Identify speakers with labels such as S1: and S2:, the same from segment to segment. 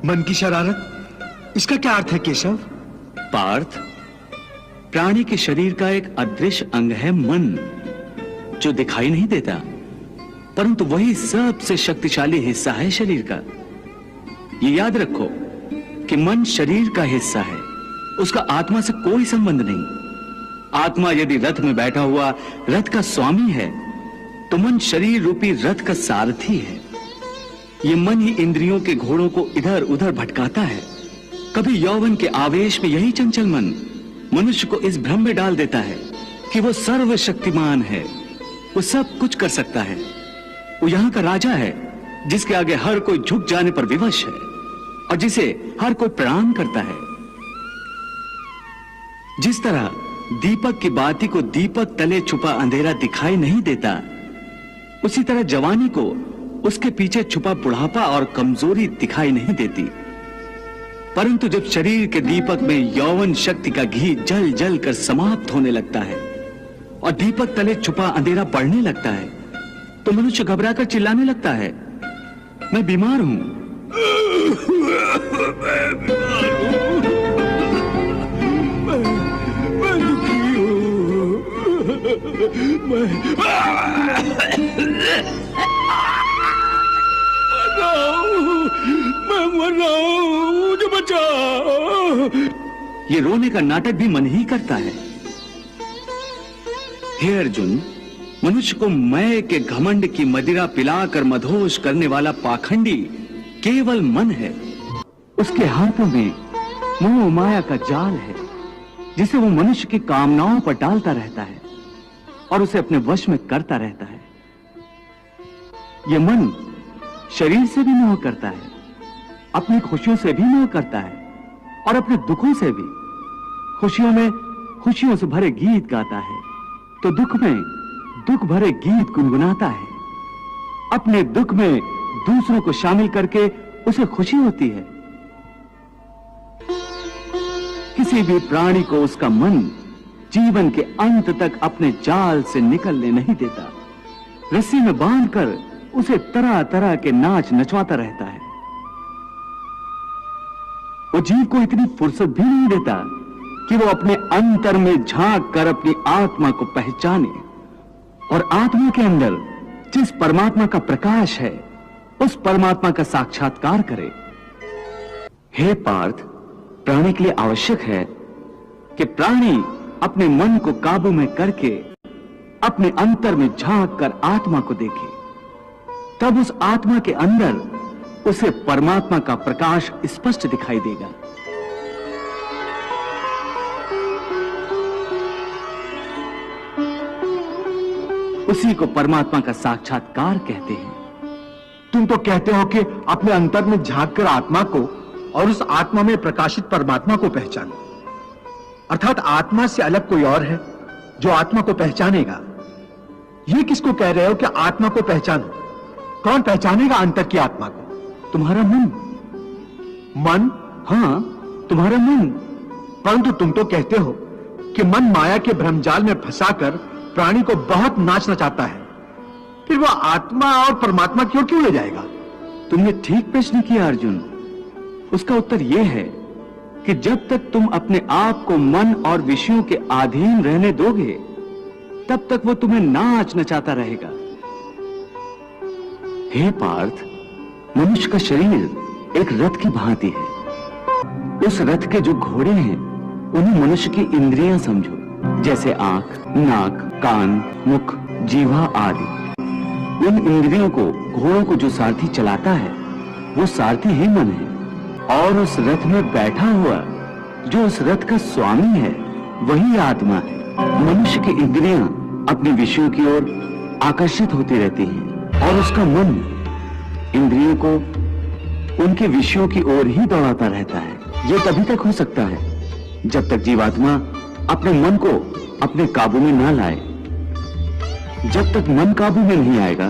S1: मन की शरारत, इसका क्या अर्थ है केशव?
S2: पार्थ, प्राणी के शरीर का एक अदृश्य अंग है मन, जो दिखाई नहीं देता, परंतु वही सबसे शक्तिशाली हिस्सा है शरीर का। ये याद रखो कि मन शरीर का हिस्सा है, उसका आत्मा से कोई संबंध नहीं। आत्मा यदि रथ में बैठा हुआ रथ का स्वामी है, तो मन शरीर रूपी रथ का सारथी है। ये मन ही इंद्रियों के घोड़ों को इधर उधर भटकाता है। कभी यौवन के आवेश में यही चंचल मन मनुष्य को इस भ्रम में डाल देता है कि वो सर्वशक्तिमान है, वो सब कुछ कर सकता है, वो यहां का राजा है, जिसके आगे हर कोई झुक जाने पर विवश है और जिसे हर कोई प्रणाम करता है। जिस तरह दीपक की बाती को दीपक तले छुपा अंधेरा दिखाई नहीं देता, उसी तरह जवानी को उसके पीछे छुपा बुढ़ापा और कमजोरी दिखाई नहीं देती। परंतु जब शरीर के दीपक में यौवन शक्ति का घी जल जल कर समाप्त होने लगता है और दीपक तले छुपा अंधेरा बढ़ने लगता है, तो मनुष्य घबराकर चिल्लाने लगता है, मैं बीमार हूं।
S1: मैं दुखी हूं, मैं मर रहा हूं, मुझे बचाओ।
S2: ये रोने का नाटक भी मन ही करता है। हे अर्जुन, मनुष्य को मैं के घमंड की मदिरा पिलाकर मधोश करने वाला पाखंडी केवल मन है। उसके हाथों में मोह माया का जाल है, जिसे वो मनुष्य की कामनाओं पर डालता रहता है और उसे अपने वश में करता रहता है। ये मन शरीर से भी मोह करता है, अपनी खुशियों से भी मोह करता है और अपने दुखों से भी। खुशियों में खुशियों से भरे गीत गाता है, तो दुख में दुख भरे गीत गुनगुनाता है। अपने दुख में दूसरों को शामिल करके उसे खुशी होती है। किसी भी प्राणी को उसका मन जीवन के अंत तक अपने जाल से निकलने नहीं देता। रस्सी में बांधकर उसे तरह तरह के नाच नचवाता रहता है। वो जीव को इतनी फुर्सत भी नहीं देता कि वो अपने अंतर में झांक कर अपनी आत्मा को पहचाने और आत्मा के अंदर जिस परमात्मा का प्रकाश है, उस परमात्मा का साक्षात्कार करे। हे पार्थ, प्राणी के लिए आवश्यक है कि प्राणी अपने मन को काबू में करके अपने अंतर में झांक कर आत्मा को देखे। तब उस आत्मा के अंदर उसे परमात्मा का प्रकाश स्पष्ट दिखाई देगा। उसी को परमात्मा का साक्षात्कार कहते हैं।
S1: तुम तो कहते हो कि अपने अंतर में झांक कर आत्मा को और उस आत्मा में प्रकाशित परमात्मा को पहचानो, अर्थात आत्मा से अलग कोई और है जो आत्मा को पहचानेगा। ये किसको कह रहे हो कि आत्मा को पहचानो? कौन पहचानेगा अंतर की आत्मा को?
S2: तुम्हारा मन।
S1: मन?
S2: हाँ, तुम्हारा मन।
S1: परंतु तुम तो कहते हो कि मन माया के भ्रमजाल में फंसाकर प्राणी को बहुत नाच नचाता है, फिर वह आत्मा और परमात्मा की ओर क्यों ले जाएगा?
S2: तुमने ठीक प्रश्न किया अर्जुन। उसका उत्तर यह है कि जब तक तुम अपने आप को मन और विषयों के अधीन रहने दोगे, तब तक वो तुम्हें नाच नचाता रहेगा। हे पार्थ, मनुष्य का शरीर एक रथ की भांति है। उस रथ के जो घोड़े हैं, उन्हें मनुष्य की इंद्रियां समझो, जैसे आंख, नाक, कान, मुख, जीवा आदि। उन इंद्रियों को, घोड़ों को जो सारथी चलाता है, वो सारथी ही मन है। और उस रथ में बैठा हुआ जो उस रथ का स्वामी है, वही आत्मा है। मनुष्य की इंद्रियां अपने विषयों की ओर आकर्षित होती रहती हैं और उसका मन इंद्रियों को उनके विषयों की ओर ही दौड़ाता रहता है। यह तभी तक हो सकता है जब तक जीवात्मा अपने मन को अपने काबू में ना लाए। जब तक मन काबू में नहीं आएगा,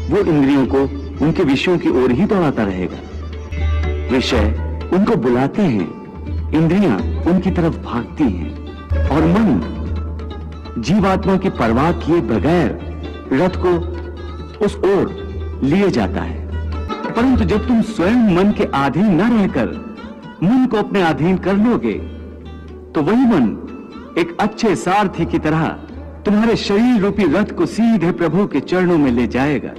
S2: वो इंद्रियों को उनके विषयों की ओर ही दौड़ाता रहेगा। विषय उनको बुलाते हैं, इंद्रियां उनकी तरफ भागती हैं और मन जीवात्मा की परवाह किए बगैर रथ को उस ओर लिए जाता है। परंतु जब तुम स्वयं मन के अधीन न रहकर मन को अपने अधीन कर लोगे तो वही मन एक अच्छे सारथी की तरह तुम्हारे शरीर रूपी रथ को सीधे प्रभु के चरणों में ले जाएगा।